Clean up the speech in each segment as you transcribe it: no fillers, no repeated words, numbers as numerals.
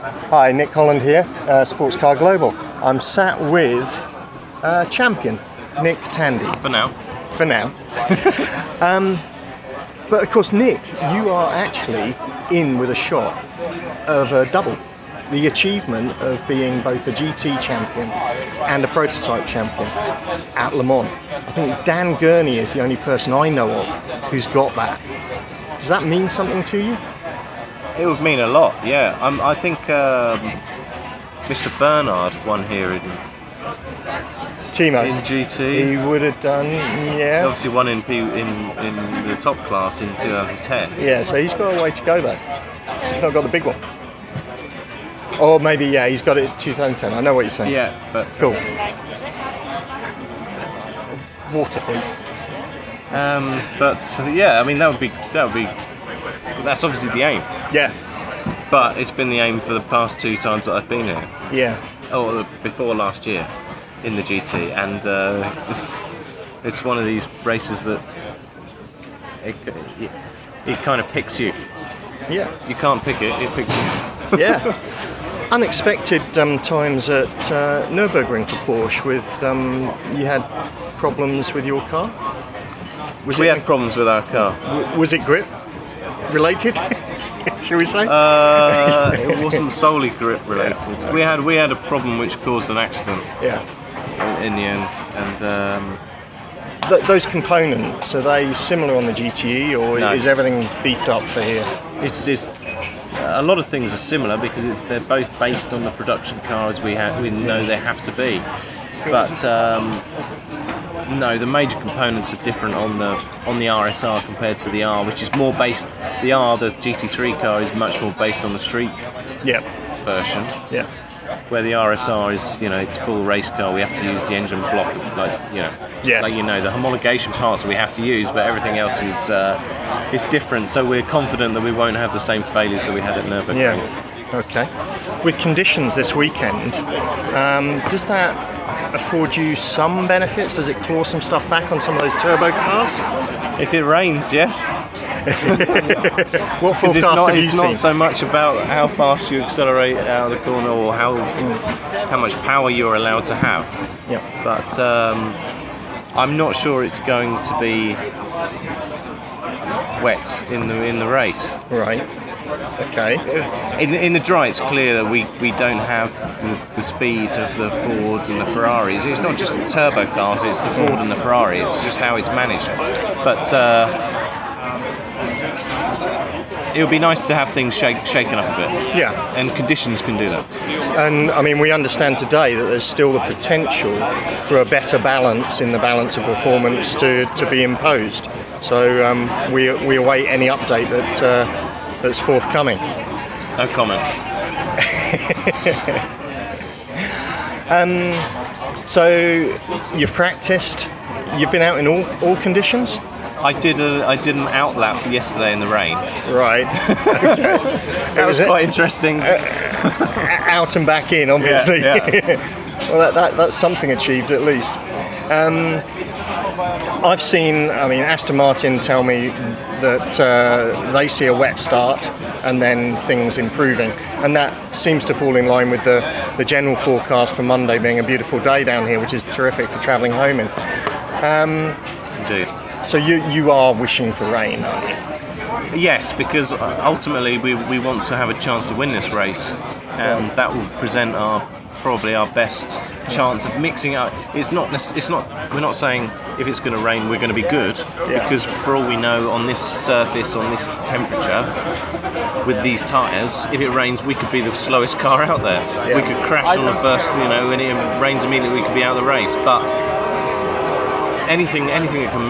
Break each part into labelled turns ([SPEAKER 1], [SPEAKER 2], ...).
[SPEAKER 1] Hi, Nick Holland here, Sports Car Global. I'm sat with champion Nick Tandy.
[SPEAKER 2] For now.
[SPEAKER 1] For now. But of course, Nick, you are actually in with a shot of a double. The achievement of being both a GT champion and a prototype champion at LeMans. I think Dan Gurney is the only person I know of who's got that. Does that mean something to you?
[SPEAKER 2] It would mean a lot, yeah. I think Mr. Bernard won here in
[SPEAKER 1] Timo.
[SPEAKER 2] In GT.
[SPEAKER 1] He would have done, yeah.
[SPEAKER 2] He obviously won in the top class in 2010.
[SPEAKER 1] Yeah, so he's got a way to go though. He's not got the big one. Or maybe, yeah, he's got it in 2010. I know what you're saying.
[SPEAKER 2] Yeah, but
[SPEAKER 1] cool. Water, please.
[SPEAKER 2] But yeah, I mean that's obviously the aim.
[SPEAKER 1] Yeah.
[SPEAKER 2] But it's been the aim for the past 2 times that I've been here.
[SPEAKER 1] Yeah.
[SPEAKER 2] Or before last year in the GT, and it's one of these races that it kind of picks you.
[SPEAKER 1] Yeah.
[SPEAKER 2] You can't pick it; it picks you.
[SPEAKER 1] Yeah. Unexpected times at Nürburgring for Porsche. With you had problems with your car.
[SPEAKER 2] We had problems with our car.
[SPEAKER 1] Was it grip related? Shall we say?
[SPEAKER 2] It wasn't solely grip related. Yeah. We had a problem which caused an accident.
[SPEAKER 1] Yeah.
[SPEAKER 2] In the end, and
[SPEAKER 1] those components, are they similar on the GTE, or
[SPEAKER 2] no.
[SPEAKER 1] Is everything beefed up for here?
[SPEAKER 2] It's a lot of things are similar because they're both based on the production cars we know they have to be, but no, the major components are different on the RSR compared to the R, which is more based. The GT3 car is much more based on the street version. Yeah. Where the RSR is, it's full race car. We have to use the engine block, the homologation parts we have to use, but everything else is different. So we're confident that we won't have the same failures that we had at Nürburgring.
[SPEAKER 1] Yeah. Okay. With conditions this weekend, does that afford you some benefits? Does it claw some stuff back on some of those turbo cars?
[SPEAKER 2] If it rains, yes.
[SPEAKER 1] What forecast have you seen?
[SPEAKER 2] It's not so much about how fast you accelerate out of the corner or how much power you're allowed to have.
[SPEAKER 1] Yeah.
[SPEAKER 2] But I'm not sure it's going to be wet in the race.
[SPEAKER 1] Right. Okay.
[SPEAKER 2] In the dry, it's clear that we don't have the speed of the Ford and the Ferraris. It's not just the turbo cars; it's the Ford and the Ferrari. It's just how it's managed. But it would be nice to have things shaken up a bit.
[SPEAKER 1] Yeah.
[SPEAKER 2] And conditions can do that.
[SPEAKER 1] And I mean, we understand today that there's still the potential for a better balance in the balance of performance to be imposed. So we await any update that's forthcoming.
[SPEAKER 2] No comment.
[SPEAKER 1] So you've practiced. You've been out in all conditions.
[SPEAKER 2] I did an outlap yesterday in the rain.
[SPEAKER 1] Right. Okay.
[SPEAKER 2] That was quite interesting.
[SPEAKER 1] Out and back in, obviously.
[SPEAKER 2] Yeah.
[SPEAKER 1] Well, that's something achieved at least. I've seen, Aston Martin tell me that they see a wet start and then things improving, and that seems to fall in line with the general forecast for Monday being a beautiful day down here, which is terrific for travelling home in.
[SPEAKER 2] Indeed.
[SPEAKER 1] So you are wishing for rain, aren't you?
[SPEAKER 2] Yes, because ultimately we want to have a chance to win this race, and that will present probably our best chance of mixing up. It's not. We're not saying if it's going to rain we're going to be good, because for all we know, on this surface, on this temperature, with these tyres, if it rains, we could be the slowest car out there. Yeah. We could crash on the first, when it rains immediately, we could be out of the race. But anything that can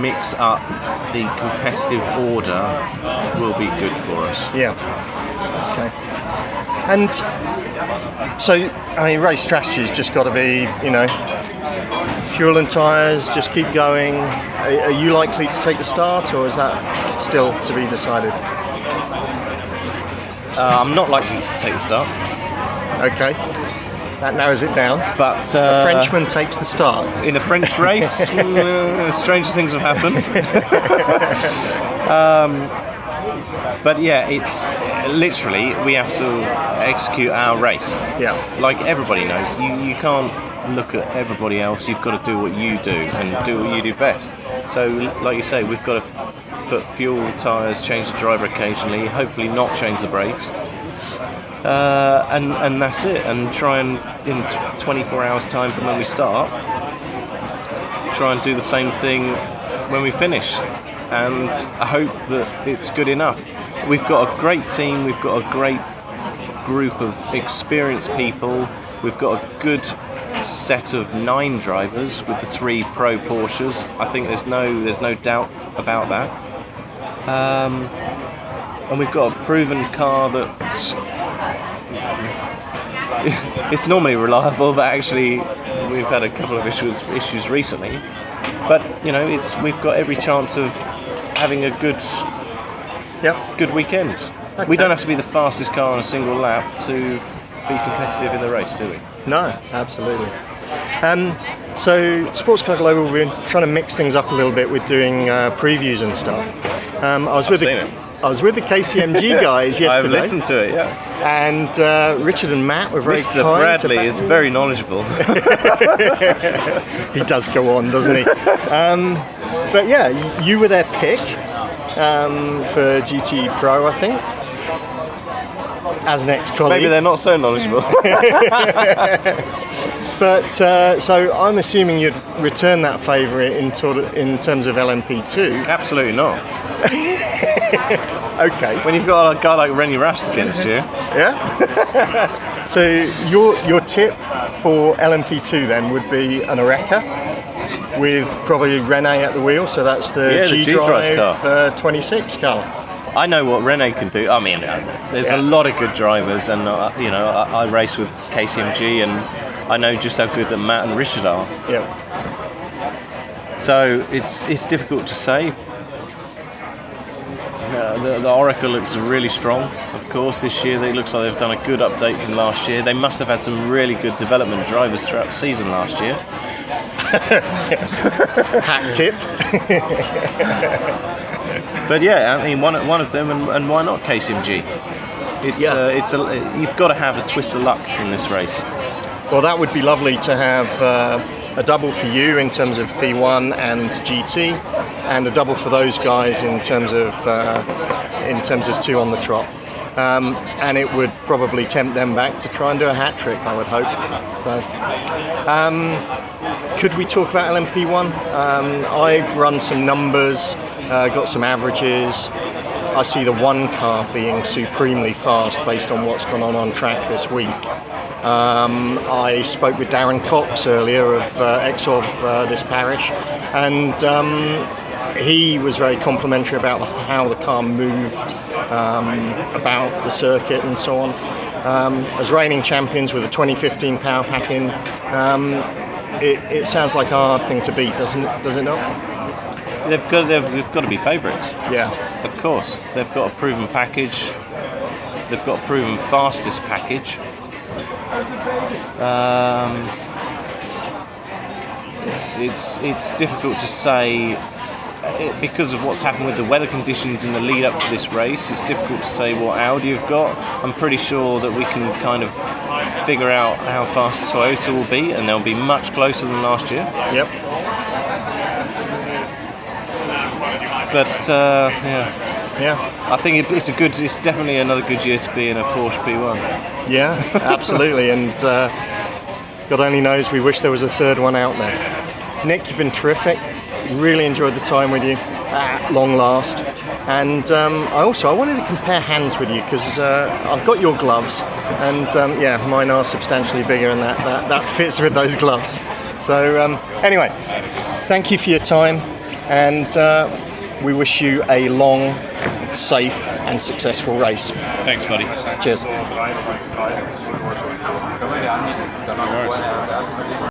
[SPEAKER 2] mix up the competitive order will be good for us.
[SPEAKER 1] Yeah. Okay. And so, race strategy's just got to be, fuel and tyres, just keep going. Are you likely to take the start, or is that still to be decided?
[SPEAKER 2] I'm not likely to take the start.
[SPEAKER 1] Okay. That narrows it down.
[SPEAKER 2] But
[SPEAKER 1] a Frenchman takes the start.
[SPEAKER 2] In a French race, stranger things have happened. But yeah, literally, we have to execute our race.
[SPEAKER 1] Yeah.
[SPEAKER 2] Like everybody knows, you can't look at everybody else. You've got to do what you do and do what you do best. So, like you say, we've got to put fuel, tyres, change the driver occasionally, hopefully not change the brakes. And that's it. And try and, in 24 hours time from when we start, try and do the same thing when we finish. And I hope that it's good enough. We've got a great team, we've got a great group of experienced people, we've got a good set of 9 drivers with the 3 pro Porsches. I think there's no doubt about that. And we've got a proven car that's it's normally reliable, but actually we've had a couple of issues recently. But we've got every chance of having a good weekend.
[SPEAKER 1] Okay.
[SPEAKER 2] We don't have to be the fastest car on a single lap to be competitive in the race, do we?
[SPEAKER 1] No, absolutely. So Sports Car Global, we're trying to mix things up a little bit with doing previews and stuff. I was with the KCMG guys yesterday.
[SPEAKER 2] I've listened to it, yeah.
[SPEAKER 1] And Richard and Matt were very kind.
[SPEAKER 2] Mr. Bradley is very knowledgeable.
[SPEAKER 1] He does go on, doesn't he? But yeah, you were their pick for GTE Pro, I think, as an ex-colleague.
[SPEAKER 2] Maybe they're not so knowledgeable.
[SPEAKER 1] But so I'm assuming you'd return that favour in terms of LMP2.
[SPEAKER 2] Absolutely not.
[SPEAKER 1] Okay.
[SPEAKER 2] When you've got a guy like Rennie Rast against you.
[SPEAKER 1] Yeah. So your tip for LMP2 then would be an Oreca with probably Rene at the wheel. So that's the G-Drive car. 26 car.
[SPEAKER 2] I know what Rene can do. I mean, there's a lot of good drivers, and I race with KCMG, and I know just how good that Matt and Richard are.
[SPEAKER 1] Yeah.
[SPEAKER 2] So it's difficult to say. The Oreca looks really strong, of course, this year. It looks like they've done a good update from last year. They must have had some really good development drivers throughout the season last year.
[SPEAKER 1] Hack tip.
[SPEAKER 2] But yeah, I mean, one of them, and why not KCMG? You've got to have a twist of luck in this race.
[SPEAKER 1] Well, that would be lovely to have a double for you in terms of P1 and GT, and a double for those guys in terms of 2 on the trot. And it would probably tempt them back to try and do a hat trick, I would hope. So, could we talk about LMP1? I've run some numbers, got some averages. I see the one car being supremely fast based on what's gone on track this week. I spoke with Darren Cox earlier of ex-of this parish, and he was very complimentary about how the car moved about the circuit and so on. As reigning champions with a 2015 power pack in, it sounds like a hard thing to beat, does it not?
[SPEAKER 2] They've got to be favourites.
[SPEAKER 1] Yeah.
[SPEAKER 2] Of course. They've got a proven package. They've got a proven fastest package. It's difficult to say because of what's happened with the weather conditions in the lead up to this race. It's difficult to say what Audi have got. I'm pretty sure that we can kind of figure out how fast Toyota will be, and they'll be much closer than last year.
[SPEAKER 1] Yep.
[SPEAKER 2] But
[SPEAKER 1] yeah,
[SPEAKER 2] I think it's definitely another good year to be in a Porsche P1.
[SPEAKER 1] Yeah, absolutely, and God only knows we wish there was a third one out there. Nick, you've been terrific. Really enjoyed the time with you at long last. And I wanted to compare hands with you because I've got your gloves, and mine are substantially bigger, and that fits with those gloves. So anyway, thank you for your time, and we wish you a long, safe and successful race.
[SPEAKER 2] Thanks, buddy.
[SPEAKER 1] Cheers.